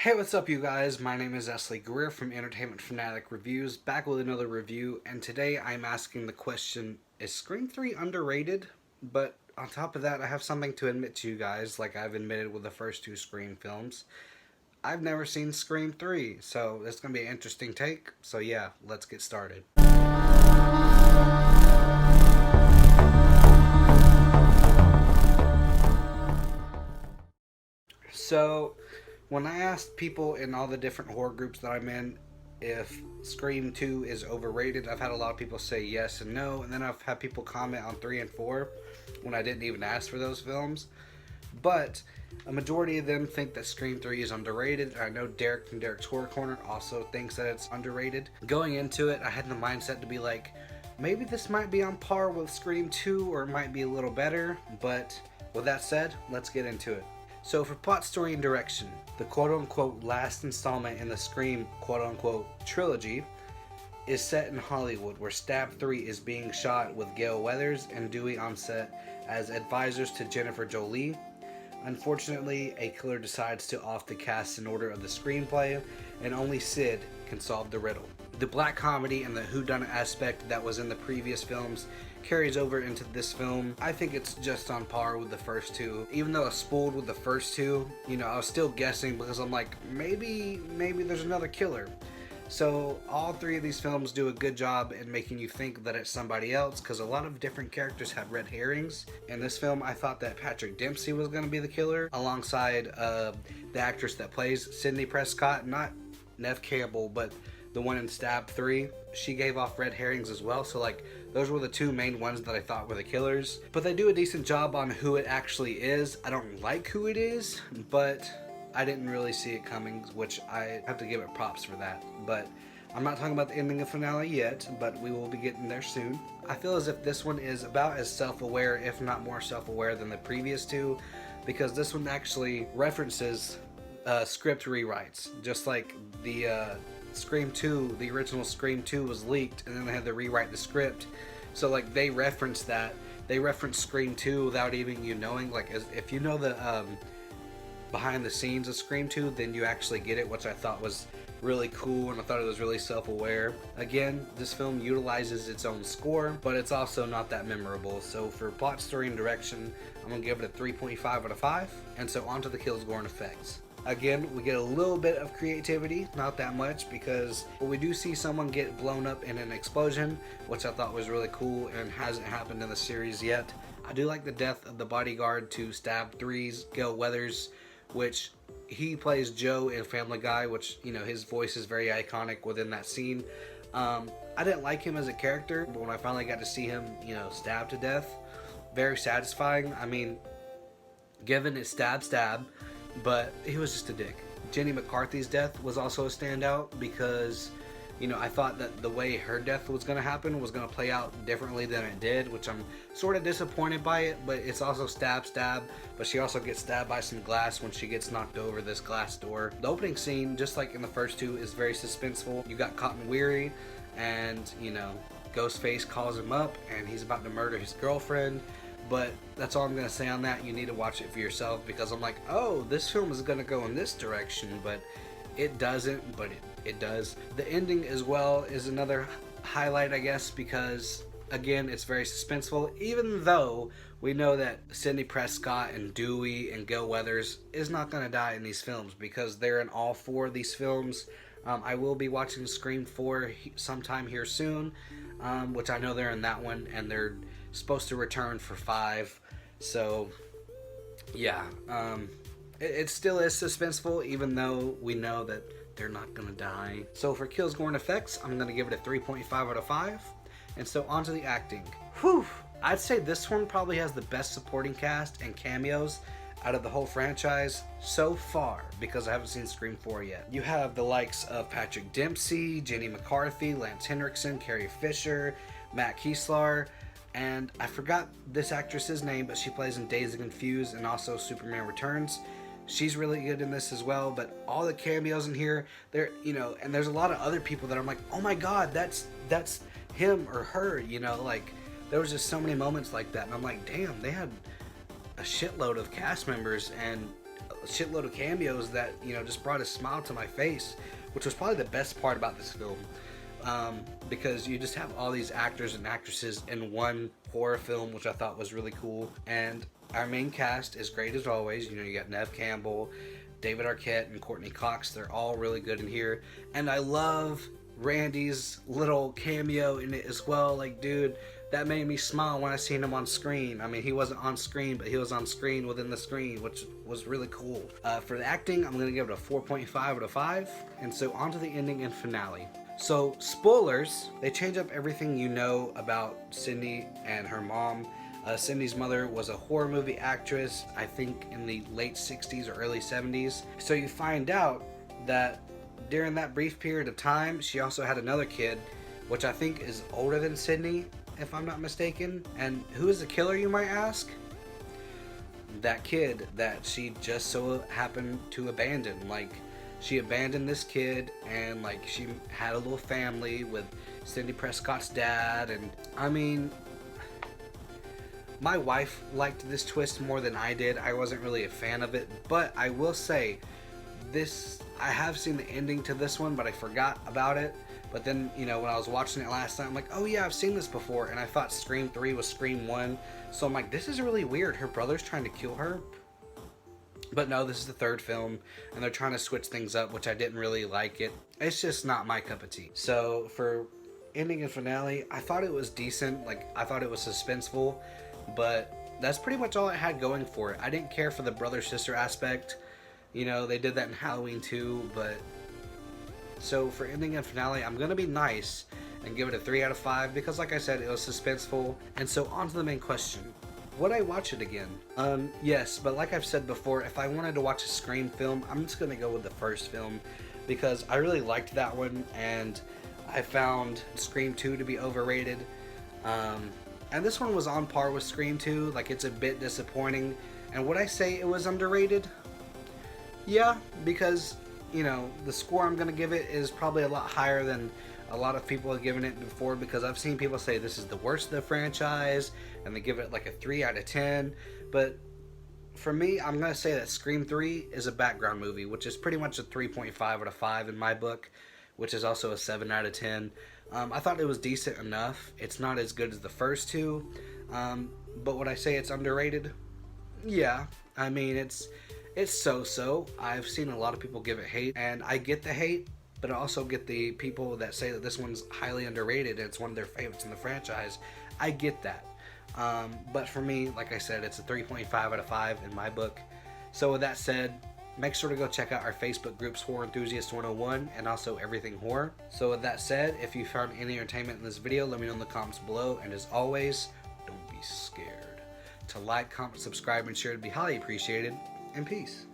Hey, what's up, you guys? My name is Esley Greer from Entertainment Fanatic Reviews, back with another review, and today I'm asking the question, is Scream 3 underrated? But on top of that, I have something to admit to you guys, like I've admitted with the first two Scream films. I've never seen Scream 3, so it's going to be an interesting take. So yeah, let's get started. So, when I asked people in all the different horror groups that I'm in if Scream 2 is overrated, I've had a lot of people say yes and no, and then I've had people comment on 3 and 4 when I didn't even ask for those films. But a majority of them think that Scream 3 is underrated. I know Derek from Derek's Horror Corner also thinks that it's underrated. Going into it, I had the mindset to be like, maybe this might be on par with Scream 2 or it might be a little better, but with that said, let's get into it. So for plot, story, and direction, the quote-unquote last installment in the Scream quote-unquote trilogy is set in Hollywood, where Stab 3 is being shot with Gale Weathers and Dewey on set as advisors to Jennifer Jolie. Unfortunately, a killer decides to off the cast in order of the screenplay, and only Sid can solve the riddle. The black comedy and the whodunit aspect that was in the previous films carries over into this film. I think it's just on par with the first two. Even though I spooled with the first two, I was still guessing because I'm like, maybe there's another killer. So all three of these films do a good job in making you think that it's somebody else, because a lot of different characters have red herrings. In this film, I thought that Patrick Dempsey was going to be the killer, alongside the actress that plays Sidney Prescott, not Neve Campbell, but the one in Stab 3. She gave off red herrings as well, so like those were the two main ones that I thought were the killers. But they do a decent job on who it actually is. I don't like who it is, but I didn't really see it coming, which I have to give it props for that. But I'm not talking about the ending of the finale yet, but we will be getting there soon. I feel as if this one is about as self-aware, if not more self-aware, than the previous two, because this one actually references script rewrites, just like the Scream 2, the original Scream 2 was leaked, and then they had to rewrite the script. So like they reference that. They reference Scream 2 without even you knowing. Like if you know the behind the scenes of Scream 2, then you actually get it, which I thought was really cool, and I thought it was really self-aware. Again, this film utilizes its own score, but it's also not that memorable. So for plot, story, and direction, I'm gonna give it a 3.5 out of 5. And so on to the kills, gore, and effects. Again, we get a little bit of creativity, not that much, because we do see someone get blown up in an explosion, which I thought was really cool and hasn't happened in the series yet. I do like the death of the bodyguard to Stab 3's Gale Weathers, which he plays Joe in Family Guy, which, his voice is very iconic within that scene. I didn't like him as a character, but when I finally got to see him, stabbed to death, very satisfying. I mean, given it's stab, but he was just a dick. Jenny McCarthy's death was also a standout because, I thought that the way her death was going to happen was going to play out differently than it did, which I'm sort of disappointed by it, but it's also stab, but she also gets stabbed by some glass when she gets knocked over this glass door. The opening scene, just like in the first two, is very suspenseful. You got Cotton Weary, and, Ghostface calls him up, and he's about to murder his girlfriend. But that's all I'm going to say on that. You need to watch it for yourself, because I'm like, oh, this film is going to go in this direction, but it doesn't, but it does. The ending as well is another highlight, I guess, because, again, it's very suspenseful, even though we know that Sidney Prescott and Dewey and Gale Weathers is not going to die in these films, because they're in all four of these films. I will be watching Scream 4 sometime here soon, which I know they're in that one, and they're supposed to return for 5. So yeah, it still is suspenseful, even though we know that they're not gonna die. So for kills, gore, and effects, I'm gonna give it a 3.5 out of 5. And so on to the acting. Whew, I'd say this one probably has the best supporting cast and cameos out of the whole franchise so far, because I haven't seen Scream 4 yet. You have the likes of Patrick Dempsey, Jenny McCarthy, Lance Henriksen, Carrie Fisher, Matt Kieslar, and I forgot this actress's name, but she plays in Dazed and Confused and also Superman Returns. She's really good in this as well, but all the cameos in here, and there's a lot of other people that I'm like, oh my god, that's him or her, like there was just so many moments like that, and I'm like, damn, they had a shitload of cast members, and a shitload of cameos that, you know, just brought a smile to my face, which was probably the best part about this film. Because you just have all these actors and actresses in one horror film, which I thought was really cool. And our main cast is great as always. You know, you got Neve Campbell, David Arquette, and Courtney Cox. They're all really good in here. And I love Randy's little cameo in it as well. Like, dude, that made me smile when I seen him on screen. I mean, he wasn't on screen, but he was on screen within the screen, which was really cool. For the acting, I'm going to give it a 4.5 out of 5. And so on to the ending and finale. So, spoilers, they change up everything you know about Cindy and her mom. Cindy's mother was a horror movie actress, I think in the late 60s or early 70s. So you find out that during that brief period of time, she also had another kid, which I think is older than Cindy, if I'm not mistaken. And who is the killer, you might ask? That kid that she just so happened to abandon. Like, she abandoned this kid, and like she had a little family with Cindy Prescott's dad. And I mean, my wife liked this twist more than I did. I wasn't really a fan of it, but I will say I have seen the ending to this one, but I forgot about it. But then, you know, when I was watching it last night, I'm like, oh yeah, I've seen this before. And I thought Scream 3 was Scream 1. So I'm like, this is really weird. Her brother's trying to kill her. But no, this is the third film, and they're trying to switch things up, which I didn't really like it. It's just not my cup of tea. So for ending and finale, I thought it was decent. Like, I thought it was suspenseful, but that's pretty much all it had going for it. I didn't care for the brother-sister aspect. You know, they did that in Halloween too, but... So for ending and finale, I'm going to be nice and give it a 3 out of 5, because like I said, it was suspenseful. And so on to the main question. Would I watch it again? Yes, but like I've said before, if I wanted to watch a Scream film, I'm just going to go with the first film, because I really liked that one, and I found Scream 2 to be overrated. And this one was on par with Scream 2, like it's a bit disappointing. And would I say it was underrated? Yeah, because, you know, the score I'm going to give it is probably a lot higher than a lot of people have given it before, because I've seen people say this is the worst of the franchise, and they give it like a 3 out of 10. But for me, I'm going to say that Scream 3 is a background movie, which is pretty much a 3.5 out of 5 in my book, which is also a 7 out of 10. I thought it was decent enough. It's not as good as the first two, but would I say it's underrated? Yeah, I mean, it's so-so. I've seen a lot of people give it hate, and I get the hate, but I also get the people that say that this one's highly underrated and it's one of their favorites in the franchise. I get that. But for me, like I said, it's a 3.5 out of 5 in my book. So with that said, make sure to go check out our Facebook groups, Horror Enthusiast 101 and also Everything Horror. So with that said, if you found any entertainment in this video, let me know in the comments below. And as always, don't be scared. To like, comment, subscribe, and share would be highly appreciated. And peace.